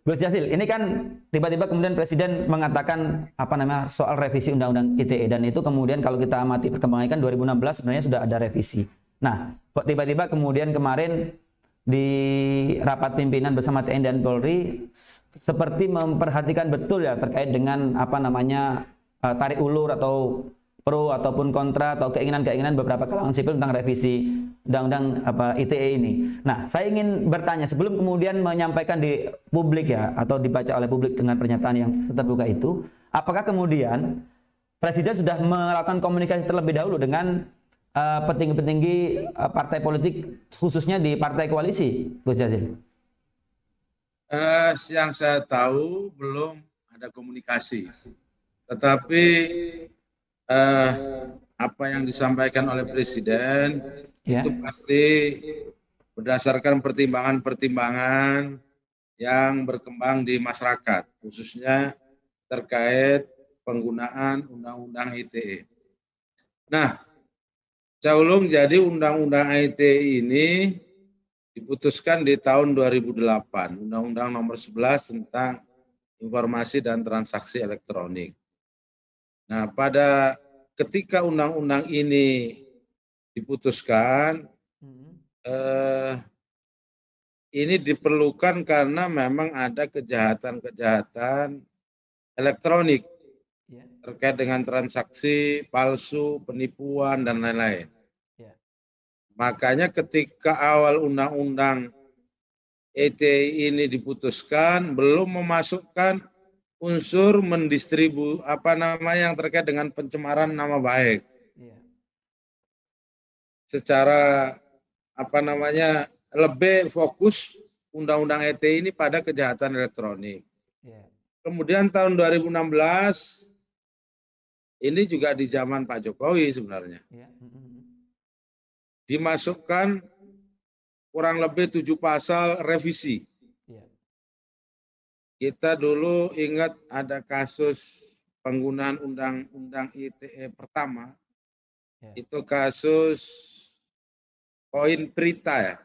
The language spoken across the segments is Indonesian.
Gus Jazil, ini kan tiba-tiba kemudian Presiden mengatakan apa namanya soal revisi Undang-Undang ITE dan itu kemudian kalau kita amati perkembangannya kan 2016 sebenarnya sudah ada revisi. Nah, kok tiba-tiba kemudian kemarin di rapat pimpinan bersama TNI dan Polri seperti memperhatikan betul ya terkait dengan apa namanya tarik ulur atau pro ataupun kontra atau keinginan-keinginan beberapa kalangan sipil tentang revisi undang-undang ITE ini. Nah, saya ingin bertanya sebelum kemudian menyampaikan di publik ya atau dibaca oleh publik dengan pernyataan yang terbuka itu, apakah kemudian Presiden sudah melakukan komunikasi terlebih dahulu dengan petinggi-petinggi partai politik khususnya di partai koalisi, Gus Jazil? Yang saya tahu belum ada komunikasi, tetapi apa yang disampaikan oleh Presiden itu pasti berdasarkan pertimbangan-pertimbangan yang berkembang di masyarakat, khususnya terkait penggunaan Undang-Undang ITE. Nah, saya ulang, jadi Undang-Undang ITE ini diputuskan di tahun 2008, Undang-Undang Nomor 11 tentang Informasi dan Transaksi Elektronik. Nah, pada ketika undang-undang ini diputuskan, ini diperlukan karena memang ada kejahatan-kejahatan elektronik terkait dengan transaksi palsu, penipuan, dan lain-lain. Makanya ketika awal undang-undang ITE ini diputuskan, belum memasukkan unsur yang terkait dengan pencemaran nama baik. Secara lebih fokus undang-undang ITE ini pada kejahatan elektronik. Kemudian tahun 2016 ini juga di zaman Pak Jokowi sebenarnya. Dimasukkan kurang lebih 7 pasal revisi. Kita dulu ingat ada kasus penggunaan undang-undang ITE pertama, itu kasus koin Prita,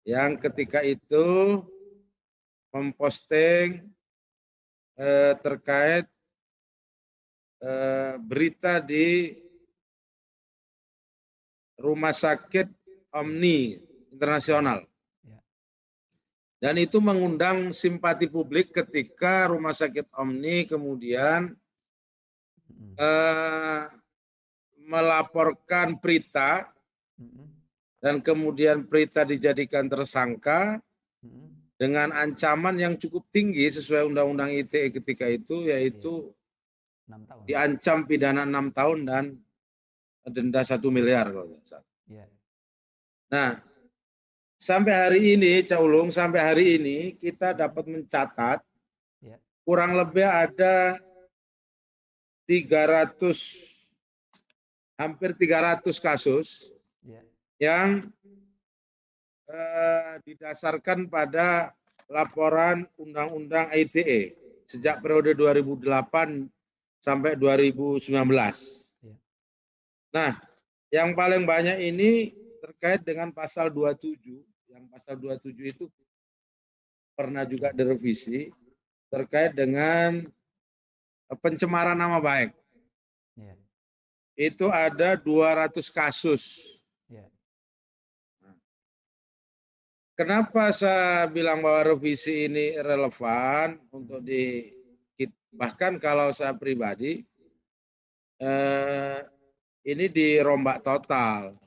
yang ketika itu memposting terkait berita di Rumah Sakit Omni Internasional. Dan itu mengundang simpati publik ketika Rumah Sakit Omni kemudian melaporkan Prita dan kemudian Prita dijadikan tersangka dengan ancaman yang cukup tinggi sesuai Undang-Undang ITE ketika itu, yaitu diancam pidana 6 tahun dan denda 1 miliar kalau tidak salah. Nah, sampai hari ini, Caulung, sampai hari ini kita dapat mencatat kurang lebih ada hampir 300 kasus yang didasarkan pada laporan Undang-Undang ITE sejak periode 2008 sampai 2019. Nah, yang paling banyak ini terkait dengan pasal 27, yang pasal 27 itu pernah juga direvisi terkait dengan pencemaran nama baik. Itu ada 200 kasus. Kenapa saya bilang bahwa revisi ini relevan untuk bahkan kalau saya pribadi ini dirombak total.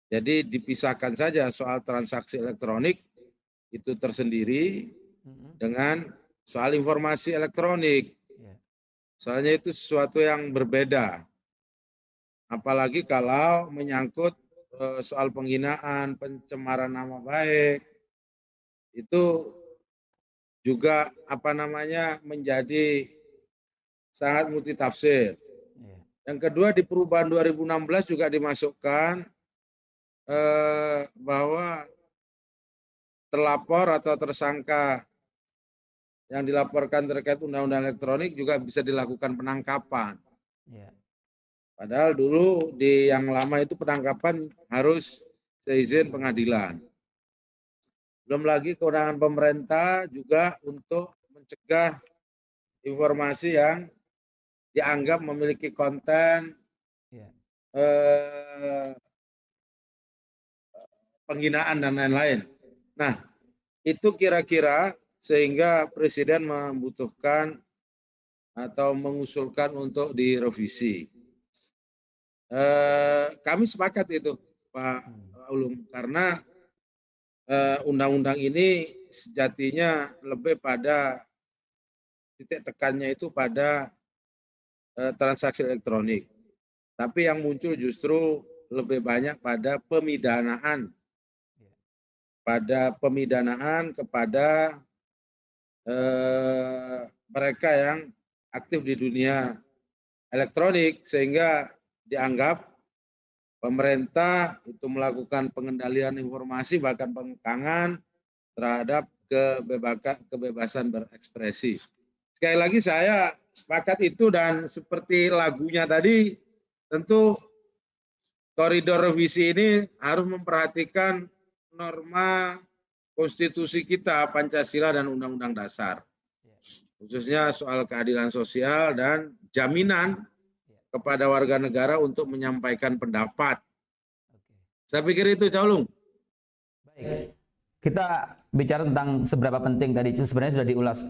Jadi dipisahkan saja soal transaksi elektronik itu tersendiri dengan soal informasi elektronik. Soalnya itu sesuatu yang berbeda. Apalagi kalau menyangkut soal penghinaan, pencemaran nama baik, itu juga menjadi sangat multitafsir. Yang kedua, di perubahan 2016 juga dimasukkan bahwa terlapor atau tersangka yang dilaporkan terkait undang-undang elektronik juga bisa dilakukan penangkapan. Padahal dulu di yang lama itu penangkapan harus seizin pengadilan. Belum lagi kewenangan pemerintah juga untuk mencegah informasi yang dianggap memiliki konten Iya. eh, penghinaan dan lain-lain. Nah, itu kira-kira sehingga Presiden membutuhkan atau mengusulkan untuk direvisi. Kami sepakat itu, Pak Ulum, karena undang-undang ini sejatinya lebih pada titik tekannya itu pada transaksi elektronik. Tapi yang muncul justru lebih banyak pada pemidanaan kepada mereka yang aktif di dunia elektronik, sehingga dianggap pemerintah itu melakukan pengendalian informasi bahkan pengekangan terhadap kebebasan berekspresi. Sekali lagi saya sepakat itu, dan seperti lagunya tadi, tentu koridor revisi ini harus memperhatikan norma konstitusi kita, Pancasila dan Undang-Undang Dasar. Khususnya soal keadilan sosial dan jaminan kepada warga negara untuk menyampaikan pendapat. Saya pikir itu, Cak Ulung. Baik. Kita bicara tentang seberapa penting tadi, itu sebenarnya sudah diulas,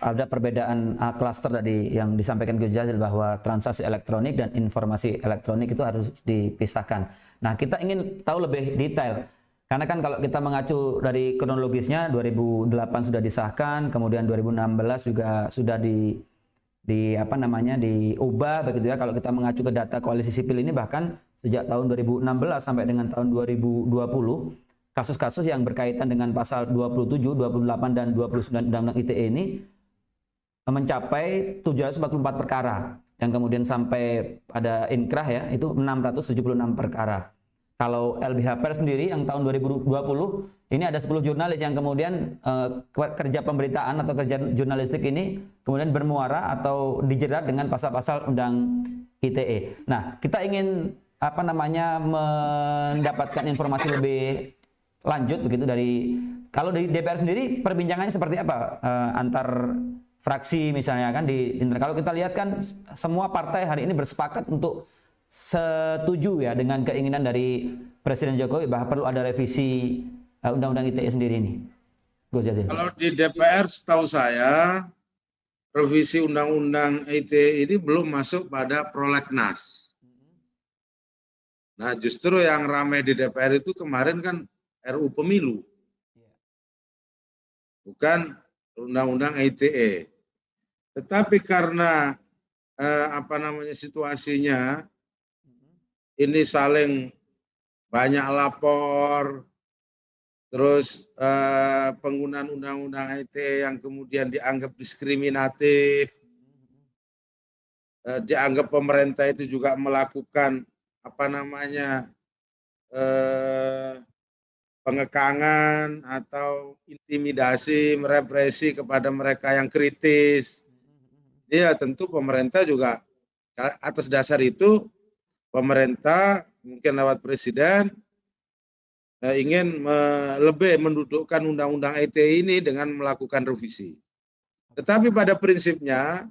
ada perbedaan klaster tadi yang disampaikan Gus Jazil bahwa transaksi elektronik dan informasi elektronik itu harus dipisahkan. Nah, kita ingin tahu lebih detail. Karena kan kalau kita mengacu dari kronologisnya 2008 sudah disahkan, kemudian 2016 juga sudah diubah begitu ya. Kalau kita mengacu ke data Koalisi Sipil ini, bahkan sejak tahun 2016 sampai dengan tahun 2020, kasus-kasus yang berkaitan dengan pasal 27, 28 dan 29 Undang-Undang ITE ini mencapai 744 perkara, yang kemudian sampai pada inkrah ya itu 676 perkara. Kalau LBH Pers sendiri yang tahun 2020 ini ada 10 jurnalis yang kemudian kerja pemberitaan atau kerja jurnalistik ini kemudian bermuara atau dijerat dengan pasal-pasal Undang ITE. Nah, kita ingin mendapatkan informasi lebih lanjut begitu dari, kalau di DPR sendiri perbincangannya seperti apa antar fraksi misalnya kan kalau kita lihat kan semua partai hari ini bersepakat untuk setuju ya dengan keinginan dari Presiden Jokowi bahwa perlu ada revisi Undang-Undang ITE sendiri ini. Gus Jazil. Kalau di DPR setahu saya revisi Undang-Undang ITE ini belum masuk pada prolegnas. Nah, justru yang ramai di DPR itu kemarin kan RU Pemilu, bukan Undang-Undang ITE. Tetapi karena situasinya ini saling banyak lapor, terus penggunaan Undang-Undang ITE yang kemudian dianggap diskriminatif, dianggap pemerintah itu juga melakukan pengekangan atau intimidasi, merepresi kepada mereka yang kritis. Ya tentu pemerintah juga atas dasar itu pemerintah mungkin lewat Presiden ingin lebih mendudukkan Undang-Undang ITE ini dengan melakukan revisi. Tetapi pada prinsipnya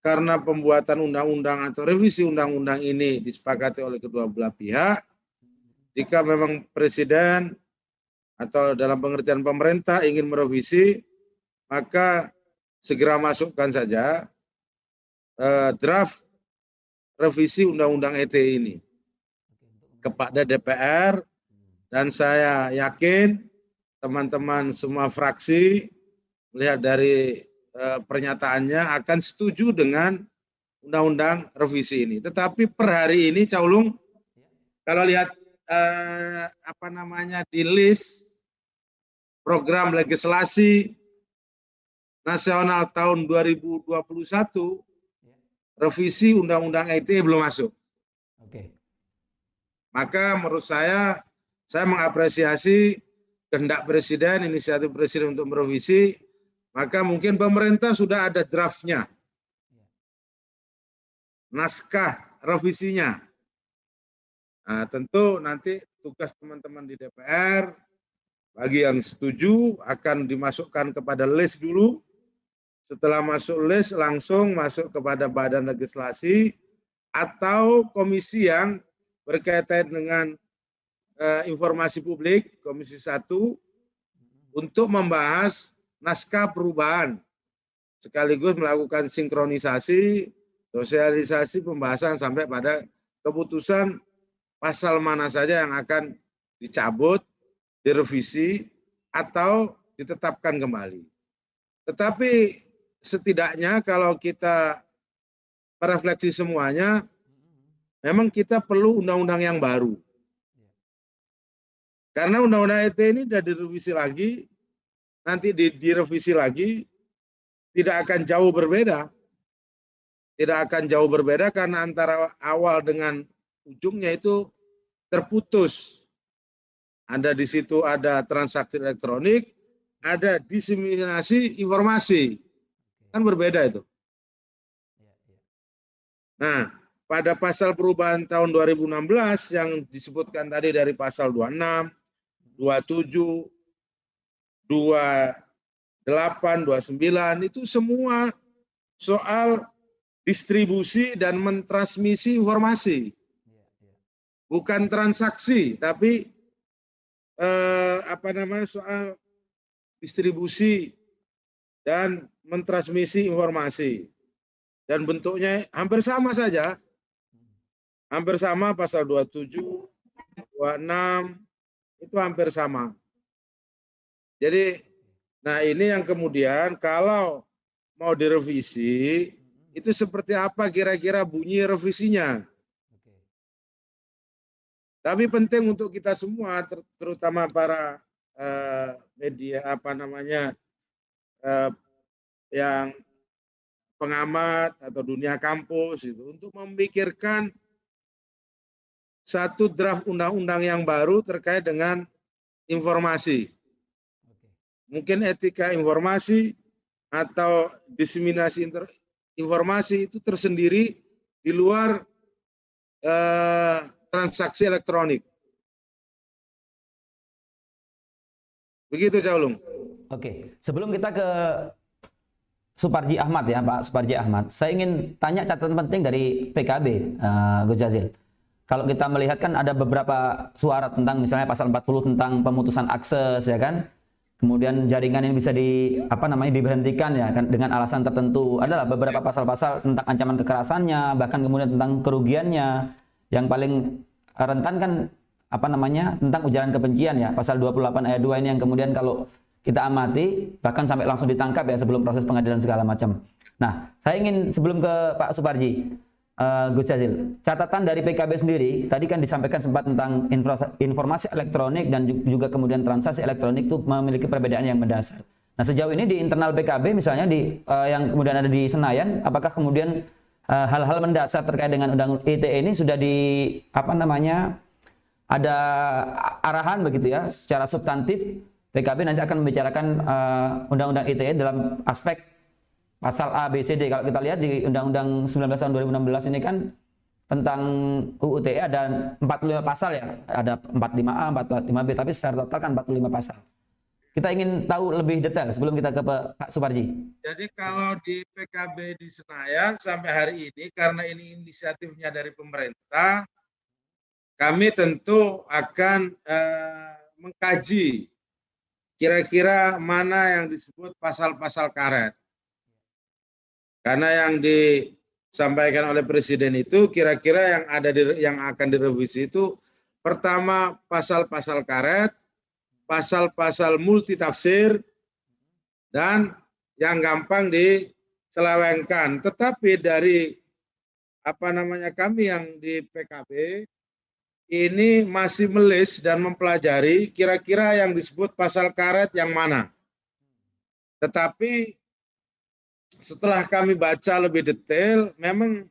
karena pembuatan undang-undang atau revisi undang-undang ini disepakati oleh kedua belah pihak, jika memang Presiden atau dalam pengertian pemerintah ingin merevisi, maka segera masukkan saja draft revisi Undang-Undang ITE ini kepada DPR, dan saya yakin teman-teman semua fraksi melihat dari pernyataannya akan setuju dengan undang-undang revisi ini. Tetapi per hari ini, Cak Ulung, kalau lihat di list program legislasi nasional tahun 2021, revisi Undang-Undang ITE belum masuk. Maka menurut saya mengapresiasi kehendak Presiden, inisiatif Presiden untuk merevisi. Maka mungkin pemerintah sudah ada draftnya, naskah revisinya. Nah, tentu nanti tugas teman-teman di DPR Bagi yang setuju akan dimasukkan kepada list dulu. Setelah masuk list langsung masuk kepada badan legislasi atau komisi yang berkaitan dengan informasi publik, Komisi 1, untuk membahas naskah perubahan sekaligus melakukan sinkronisasi, sosialisasi, pembahasan sampai pada keputusan pasal mana saja yang akan dicabut, direvisi, atau ditetapkan kembali. Tetapi setidaknya kalau kita merefleksi semuanya, memang kita perlu undang-undang yang baru. Karena undang-undang ITE ini sudah direvisi lagi, nanti direvisi lagi, tidak akan jauh berbeda. Tidak akan jauh berbeda karena antara awal dengan ujungnya itu terputus. Ada di situ ada transaksi elektronik, ada diseminasi informasi. Kan berbeda itu. Nah, pada pasal perubahan tahun 2016 yang disebutkan tadi dari pasal 26, 27, 28, 29 itu semua soal distribusi dan mentransmisi informasi. Bukan transaksi, tapi soal distribusi dan mentransmisi informasi. Dan bentuknya hampir sama saja. Hampir sama pasal 27, 26 itu hampir sama. Jadi, nah ini yang kemudian kalau mau direvisi, itu seperti apa kira-kira bunyi revisinya. Tapi penting untuk kita semua, terutama para media yang pengamat atau dunia kampus itu untuk memikirkan satu draft undang-undang yang baru terkait dengan informasi. Mungkin etika informasi atau diseminasi informasi itu tersendiri di luar transaksi elektronik. Begitu, Cak Ulung. Oke, sebelum kita ke Suparji Ahmad ya, Pak Suparji Ahmad, saya ingin tanya catatan penting dari PKB, Gus Jazil. Kalau kita melihat kan ada beberapa suara tentang misalnya pasal 40 tentang pemutusan akses ya kan. Kemudian jaringan yang bisa diberhentikan ya kan dengan alasan tertentu. Adalah beberapa pasal-pasal tentang ancaman kekerasannya, bahkan kemudian tentang kerugiannya. Yang paling rentan kan tentang ujaran kebencian ya, pasal 28 ayat 2 ini yang kemudian kalau kita amati bahkan sampai langsung ditangkap ya sebelum proses pengadilan segala macam. Nah, saya ingin sebelum ke Pak Suparji, Gus Jazil, catatan dari PKB sendiri tadi kan disampaikan sempat tentang informasi elektronik dan juga kemudian transaksi elektronik itu memiliki perbedaan yang mendasar. Nah, sejauh ini di internal PKB misalnya yang kemudian ada di Senayan, apakah kemudian hal-hal mendasar terkait dengan Undang-Undang ITE ini sudah ada arahan begitu ya secara substantif PKB nanti akan membicarakan Undang-Undang ITE dalam aspek pasal A, B, C, D. Kalau kita lihat di Undang-Undang 19 tahun 2016 ini kan tentang UU ITE ada 45 pasal ya. Ada 45A, 45B, tapi secara total kan 45 pasal. Kita ingin tahu lebih detail sebelum kita ke Pak Suparji. Jadi kalau di PKB di Senayan sampai hari ini, karena ini inisiatifnya dari pemerintah, kami tentu akan mengkaji kira-kira mana yang disebut pasal-pasal karet. Karena yang disampaikan oleh Presiden itu kira-kira yang akan direvisi itu pertama pasal-pasal karet, pasal-pasal multitafsir, dan yang gampang diselewengkan. Tetapi dari kami yang di PKB ini masih melis dan mempelajari kira-kira yang disebut pasal karet yang mana. Tetapi setelah kami baca lebih detail, memang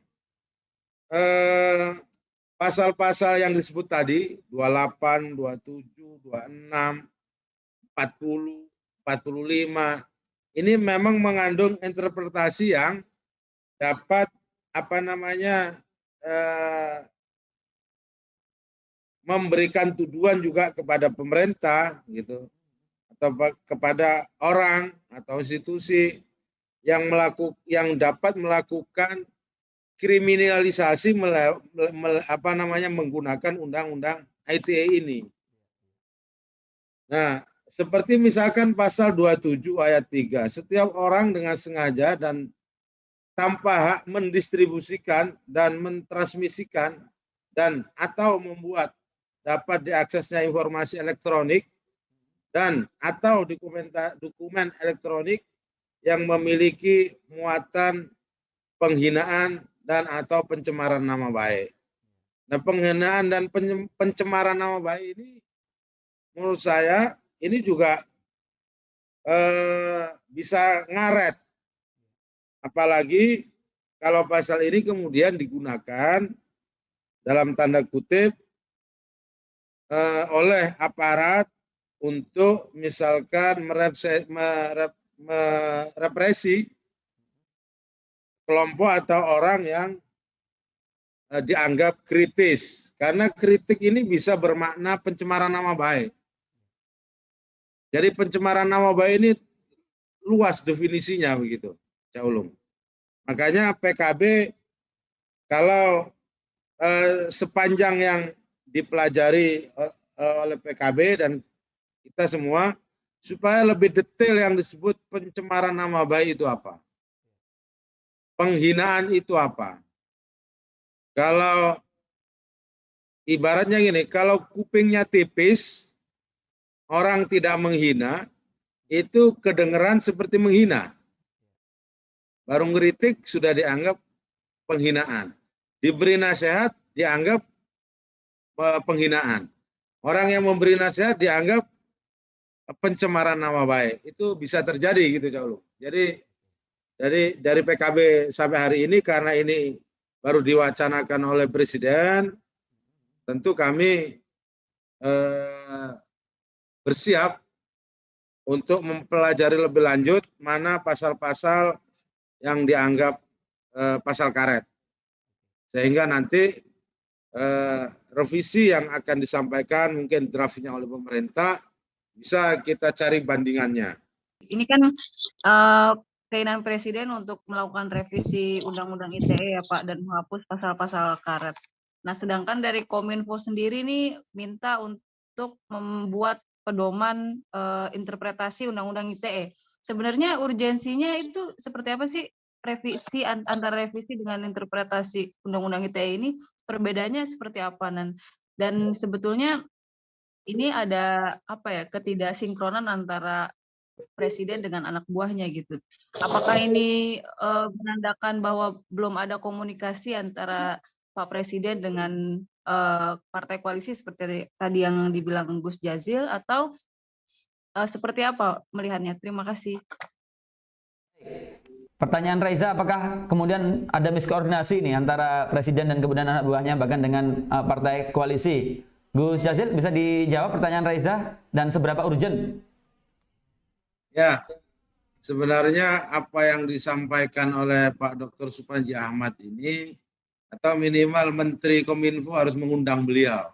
pasal-pasal yang disebut tadi, 28, 27, 26, 40, 45, ini memang mengandung interpretasi yang dapat memberikan tuduhan juga kepada pemerintah gitu. atau kepada orang atau institusi yang dapat melakukan kriminalisasi menggunakan undang-undang ITE ini. Nah, seperti misalkan pasal 27 ayat 3, setiap orang dengan sengaja dan tanpa hak mendistribusikan dan mentransmisikan dan atau membuat dapat diaksesnya informasi elektronik dan atau dokumen elektronik yang memiliki muatan penghinaan dan atau pencemaran nama baik. Nah, penghinaan dan pencemaran nama baik ini menurut saya ini juga bisa ngaret. Apalagi kalau pasal ini kemudian digunakan dalam tanda kutip oleh aparat untuk misalkan merepresi kelompok atau orang yang dianggap kritis. Karena kritik ini bisa bermakna pencemaran nama baik. Jadi pencemaran nama baik ini luas definisinya begitu, Cak Ulum. Makanya PKB kalau sepanjang yang dipelajari oleh PKB dan kita semua, supaya lebih detail yang disebut pencemaran nama baik itu apa, penghinaan itu apa. Kalau ibaratnya gini, kalau kupingnya tipis, orang tidak menghina, itu kedengeran seperti menghina. Baru ngeritik sudah dianggap penghinaan. Diberi nasihat dianggap penghinaan. Orang yang memberi nasihat dianggap pencemaran nama baik. Itu bisa terjadi gitu, Cak Ulum. Jadi dari PKB sampai hari ini karena ini baru diwacanakan oleh Presiden, tentu kami bersiap untuk mempelajari lebih lanjut mana pasal-pasal yang dianggap pasal karet. Sehingga nanti revisi yang akan disampaikan mungkin draftnya oleh pemerintah bisa kita cari bandingannya. Ini kan keinginan Presiden untuk melakukan revisi Undang-Undang ITE ya Pak dan menghapus pasal-pasal karet. Nah, sedangkan dari Kominfo sendiri nih minta untuk membuat pedoman interpretasi Undang-Undang ITE. Sebenarnya urgensinya itu seperti apa sih revisi antara revisi dengan interpretasi Undang-Undang ITE ini, perbedaannya seperti apa? Dan sebetulnya ini ada apa ya, ketidaksinkronan antara Presiden dengan anak buahnya gitu. Apakah ini menandakan bahwa belum ada komunikasi antara Pak Presiden dengan partai koalisi seperti tadi yang dibilang Gus Jazil, atau seperti apa melihatnya? Terima kasih. Pertanyaan Reza, apakah kemudian ada miskoordinasi nih antara Presiden dan kemudian anak buahnya bahkan dengan partai koalisi? Gus Jazil, bisa dijawab pertanyaan Reza dan seberapa urgent? Ya, sebenarnya apa yang disampaikan oleh Pak Dr. Supanji Ahmad ini, atau minimal Menteri Kominfo harus mengundang beliau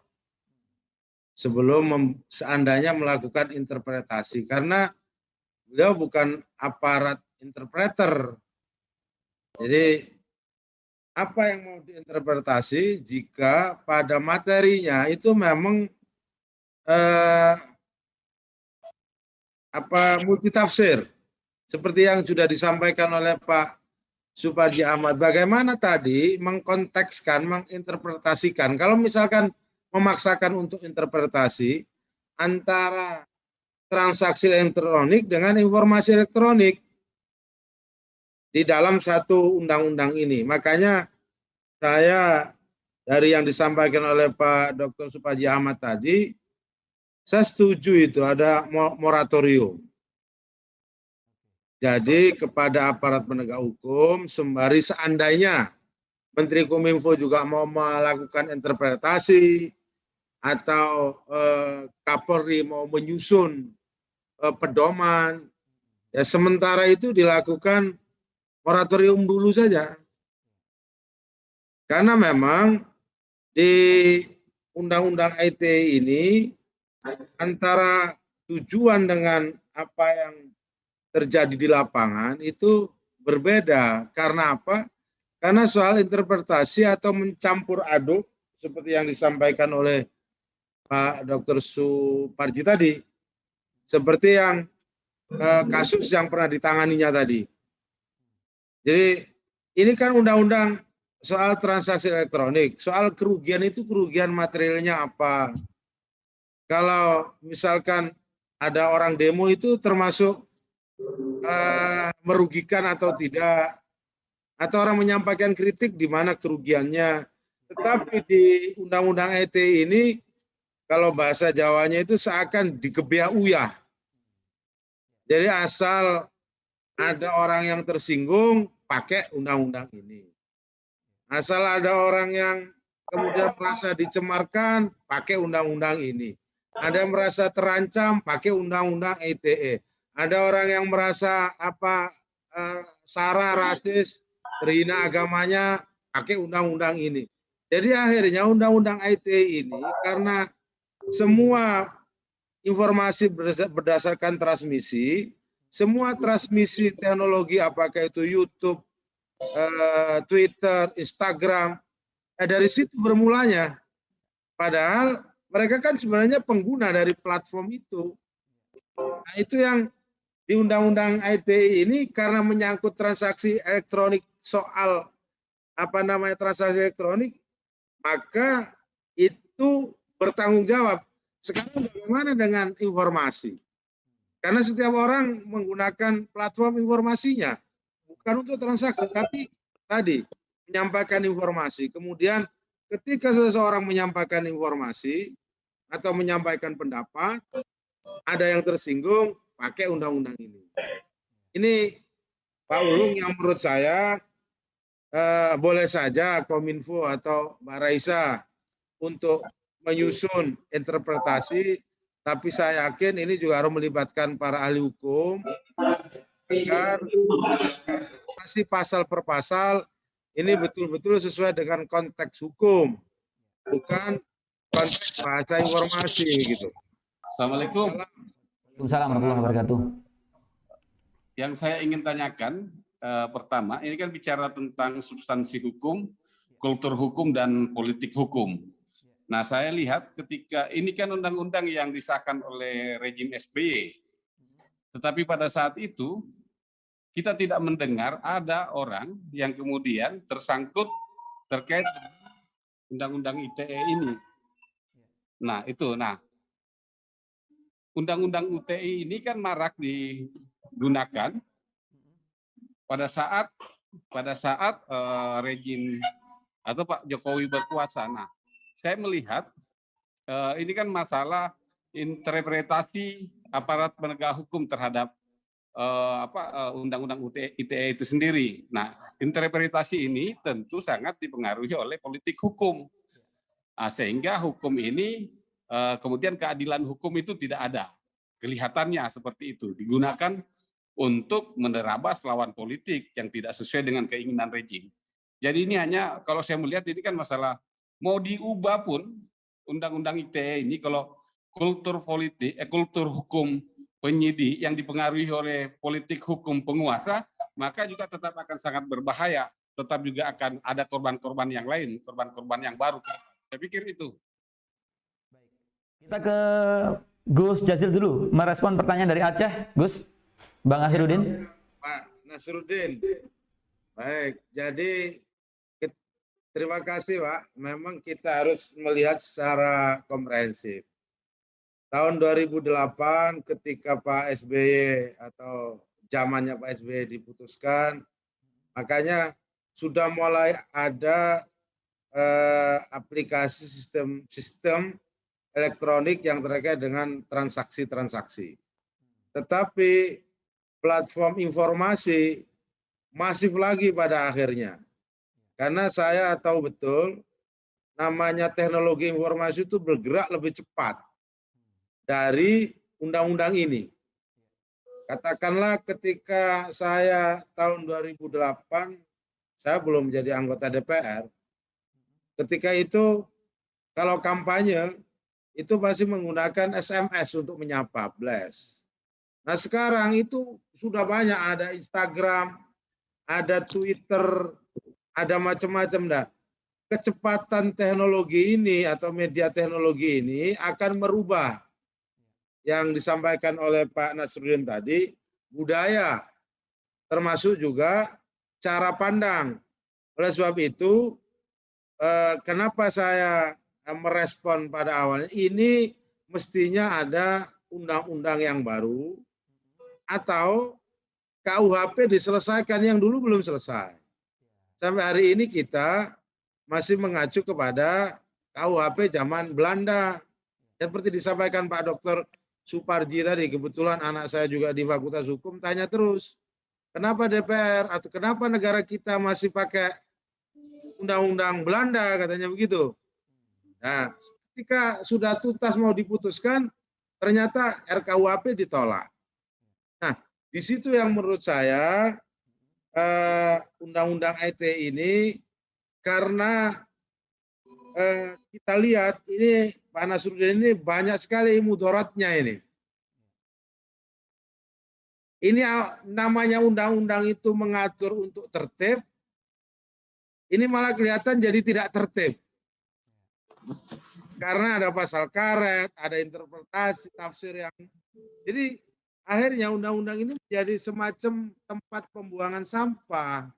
sebelum seandainya melakukan interpretasi, karena beliau bukan aparat interpreter. Jadi apa yang mau diinterpretasi jika pada materinya itu memang multitafsir seperti yang sudah disampaikan oleh Pak Suparji Ahmad. Bagaimana tadi mengkontekskan, menginterpretasikan. Kalau misalkan memaksakan untuk interpretasi antara transaksi elektronik dengan informasi elektronik di dalam satu undang-undang ini. Makanya saya dari yang disampaikan oleh Pak Dr. Suparji Ahmad tadi, saya setuju itu ada moratorium. Jadi kepada aparat penegak hukum, sembari seandainya Menteri Kominfo juga mau melakukan interpretasi atau Kapolri mau menyusun pedoman, ya sementara itu dilakukan moratorium dulu saja. Karena memang di Undang-Undang ITE ini antara tujuan dengan apa yang terjadi di lapangan itu berbeda. Karena apa? Karena soal interpretasi atau mencampur aduk seperti yang disampaikan oleh Pak Dr. Suparji tadi, seperti yang kasus yang pernah ditanganinya tadi. Jadi ini kan undang-undang soal transaksi elektronik, soal kerugian itu kerugian materialnya apa. Kalau misalkan ada orang demo itu termasuk merugikan atau tidak, atau orang menyampaikan kritik di mana kerugiannya. Tetapi di Undang-Undang ITE ini, kalau bahasa Jawanya itu seakan digebiah uyah. Jadi asal ada orang yang tersinggung, pakai undang-undang ini. Asal ada orang yang kemudian merasa dicemarkan, pakai undang-undang ini. Ada yang merasa terancam, pakai undang-undang ITE. Ada orang yang merasa sara, rasis, terhina agamanya, pakai undang-undang ini. Jadi akhirnya undang-undang ITE ini karena semua informasi berdasarkan transmisi, semua transmisi teknologi apakah itu YouTube, Twitter, Instagram, dari situ bermulanya. Padahal mereka kan sebenarnya pengguna dari platform itu. Nah, itu yang di Undang-Undang ITE ini karena menyangkut transaksi elektronik soal transaksi elektronik, maka itu bertanggung jawab. Sekarang bagaimana dengan informasi? Karena setiap orang menggunakan platform informasinya, bukan untuk transaksi, tapi tadi menyampaikan informasi. Kemudian ketika seseorang menyampaikan informasi atau menyampaikan pendapat, ada yang tersinggung, pakai undang-undang ini. Ini Pak Ulung yang menurut saya boleh saja Kominfo atau Mbak Raisa untuk menyusun interpretasi, tapi saya yakin ini juga harus melibatkan para ahli hukum agar pasal per pasal ini betul-betul sesuai dengan konteks hukum, bukan konteks bahasa informasi gitu. Assalamualaikum. Waalaikumsalam warahmatullahi wabarakatuh. Yang saya ingin tanyakan pertama, ini kan bicara tentang substansi hukum, kultur hukum, dan politik hukum. Nah, saya lihat ketika ini kan undang-undang yang disahkan oleh rejim SBY, tetapi pada saat itu kita tidak mendengar ada orang yang kemudian tersangkut terkait undang-undang ITE ini. Nah, itu. Nah, undang-undang UTI ini kan marak digunakan pada saat rejim atau Pak Jokowi berkuasa. Nah, saya melihat ini kan masalah interpretasi aparat penegak hukum terhadap undang-undang ITE itu sendiri. Nah, interpretasi ini tentu sangat dipengaruhi oleh politik hukum. Nah, sehingga hukum ini kemudian keadilan hukum itu tidak ada. Kelihatannya seperti itu, digunakan untuk menerabas lawan politik yang tidak sesuai dengan keinginan rejim. Jadi ini hanya, kalau saya melihat ini kan masalah, mau diubah pun undang-undang ITE ini, kalau kultur politik, kultur hukum penyidik yang dipengaruhi oleh politik hukum penguasa, maka juga tetap akan sangat berbahaya. Tetap juga akan ada korban-korban yang lain, korban-korban yang baru. Saya pikir itu. Kita ke Gus Jazil dulu, merespon pertanyaan dari Aceh. Gus, Bang Nasruddin. Pak Nasruddin. Baik, jadi terima kasih Pak. Memang kita harus melihat secara komprehensif. Tahun 2008 ketika Pak SBY atau zamannya Pak SBY diputuskan, makanya sudah mulai ada aplikasi sistem elektronik yang terkait dengan transaksi-transaksi. Tetapi platform informasi masif lagi pada akhirnya. Karena saya tahu betul namanya teknologi informasi itu bergerak lebih cepat dari undang-undang ini. Katakanlah ketika saya tahun 2008, saya belum menjadi anggota DPR. Ketika itu kalau kampanye itu pasti menggunakan SMS untuk menyapa, blast. Nah sekarang itu sudah banyak, ada Instagram, ada Twitter, ada macam-macam dah. Kecepatan teknologi ini atau media teknologi ini akan merubah yang disampaikan oleh Pak Nasruddin tadi, budaya, termasuk juga cara pandang. Oleh sebab itu, kenapa saya merespon pada awalnya, ini mestinya ada undang-undang yang baru atau KUHP diselesaikan yang dulu belum selesai. Sampai hari ini kita masih mengacu kepada KUHP zaman Belanda. Seperti disampaikan Pak Dr. Suparji tadi, kebetulan anak saya juga di Fakultas Hukum, tanya terus, kenapa DPR atau kenapa negara kita masih pakai undang-undang Belanda, katanya begitu. Nah, ketika sudah tuntas mau diputuskan, ternyata RKUHP ditolak. Nah, di situ yang menurut saya undang-undang ITE ini, karena kita lihat ini Pak Nasruddin ini banyak sekali mudaratnya ini. Ini namanya undang-undang itu mengatur untuk tertib, ini malah kelihatan jadi tidak tertib. Karena ada pasal karet, ada interpretasi, tafsir yang... Jadi akhirnya undang-undang ini menjadi semacam tempat pembuangan sampah.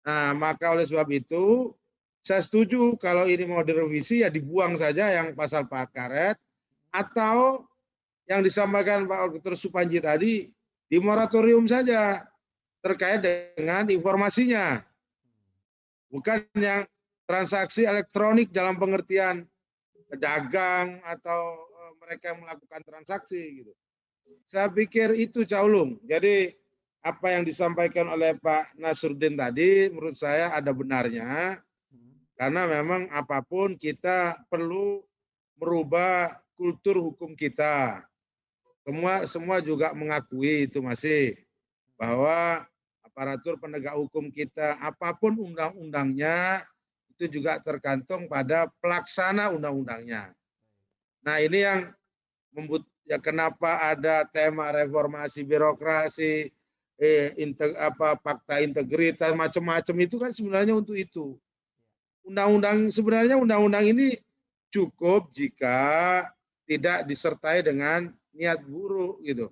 Nah, maka oleh sebab itu, saya setuju kalau ini mau direvisi ya dibuang saja yang pasal karet, atau yang disampaikan Pak Dr. Supanji tadi, di moratorium saja terkait dengan informasinya. Bukan yang transaksi elektronik dalam pengertian pedagang atau mereka yang melakukan transaksi gitu. Saya pikir itu Caulung. Jadi apa yang disampaikan oleh Pak Nasruddin tadi menurut saya ada benarnya. Karena memang apapun kita perlu merubah kultur hukum kita. Semua juga mengakui itu masih bahwa aparatur penegak hukum kita apapun undang-undangnya itu juga tergantung pada pelaksana undang-undangnya. Nah ini yang ya kenapa ada tema reformasi birokrasi, fakta integritas macam-macam itu kan sebenarnya untuk itu. Sebenarnya undang-undang ini cukup jika tidak disertai dengan niat buruk gitu.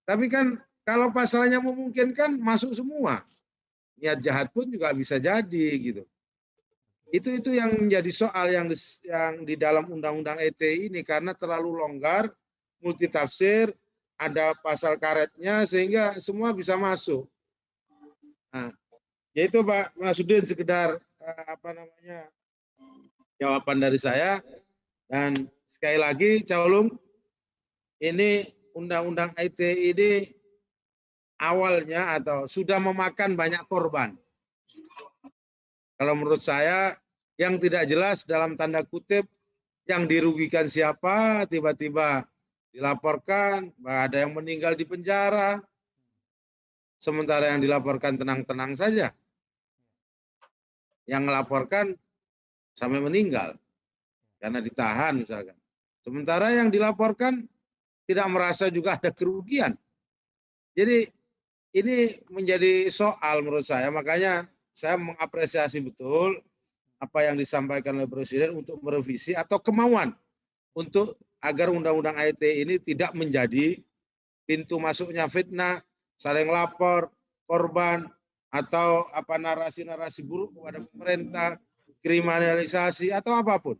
Tapi kan kalau pasalnya memungkinkan masuk semua. Niat jahat pun juga bisa jadi gitu. Itu yang menjadi soal yang di dalam undang-undang ITE ini karena terlalu longgar, multitafsir, ada pasal karetnya sehingga semua bisa masuk. Nah, yaitu Pak Nasruddin sekedar jawaban dari saya. Dan sekali lagi Caulung, ini undang-undang ITE ini awalnya atau sudah memakan banyak korban. Kalau menurut saya yang tidak jelas dalam tanda kutip yang dirugikan siapa, tiba-tiba dilaporkan bahwa ada yang meninggal di penjara, sementara yang dilaporkan tenang-tenang saja. Yang melaporkan sampai meninggal karena ditahan misalkan. Sementara yang dilaporkan tidak merasa juga ada kerugian. Jadi ini menjadi soal menurut saya, makanya saya mengapresiasi betul apa yang disampaikan oleh Presiden untuk merevisi atau kemauan untuk agar undang-undang ITE ini tidak menjadi pintu masuknya fitnah, saling lapor, korban, atau narasi-narasi buruk kepada pemerintah, kriminalisasi atau apapun.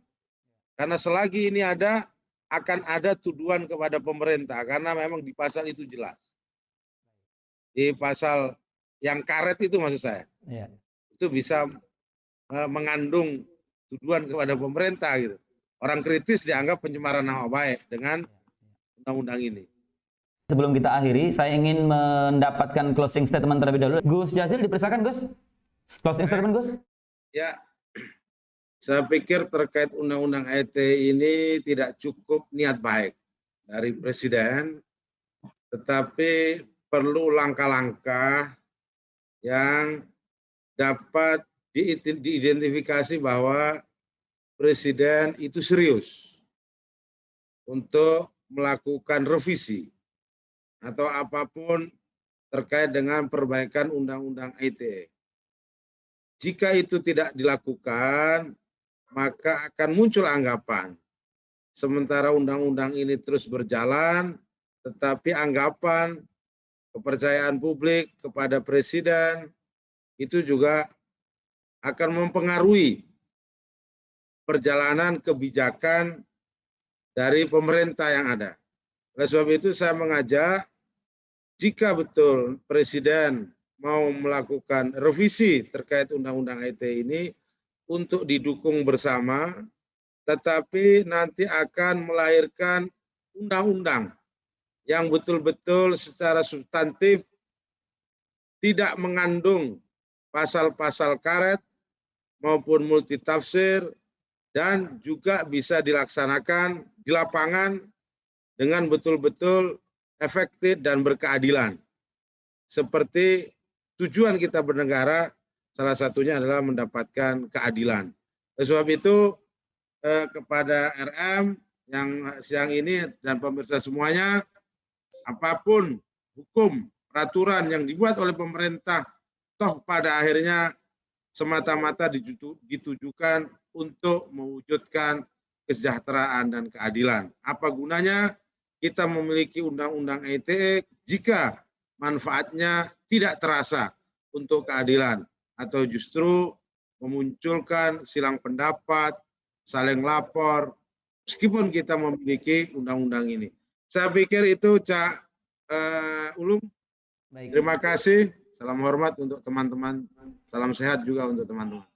Karena selagi ini ada, akan ada tuduhan kepada pemerintah karena memang di pasal itu jelas. Di pasal yang karet itu maksud saya. Ya. Itu bisa mengandung tuduhan kepada pemerintah gitu. Orang kritis dianggap pencemaran nama baik dengan undang-undang ini. Sebelum kita akhiri, saya ingin mendapatkan closing statement terlebih dahulu. Gus Jazil, dipersilakan Gus. Closing statement Gus. Ya, saya pikir terkait undang-undang ITE ini tidak cukup niat baik dari Presiden, tetapi perlu langkah-langkah yang dapat diidentifikasi bahwa Presiden itu serius untuk melakukan revisi atau apapun terkait dengan perbaikan Undang-Undang ITE. Jika itu tidak dilakukan, maka akan muncul anggapan sementara undang-undang ini terus berjalan, tetapi anggapan kepercayaan publik kepada presiden itu juga akan mempengaruhi perjalanan kebijakan dari pemerintah yang ada. Oleh sebab itu saya mengajak, jika betul presiden mau melakukan revisi terkait Undang-Undang ITE ini untuk didukung bersama, tetapi nanti akan melahirkan undang-undang yang betul-betul secara substantif tidak mengandung pasal-pasal karet maupun multitafsir dan juga bisa dilaksanakan di lapangan dengan betul-betul efektif dan berkeadilan. Seperti tujuan kita bernegara, salah satunya adalah mendapatkan keadilan. Oleh sebab itu, kepada RM yang siang ini dan pemirsa semuanya, apapun hukum, peraturan yang dibuat oleh pemerintah, toh pada akhirnya semata-mata ditujukan untuk mewujudkan kesejahteraan dan keadilan. Apa gunanya kita memiliki Undang-Undang ITE jika manfaatnya tidak terasa untuk keadilan, atau justru memunculkan silang pendapat, saling lapor, meskipun kita memiliki undang-undang ini. Saya pikir itu, Cak Ulum. Baik. Terima kasih. Salam hormat untuk teman-teman. Salam sehat juga untuk teman-teman.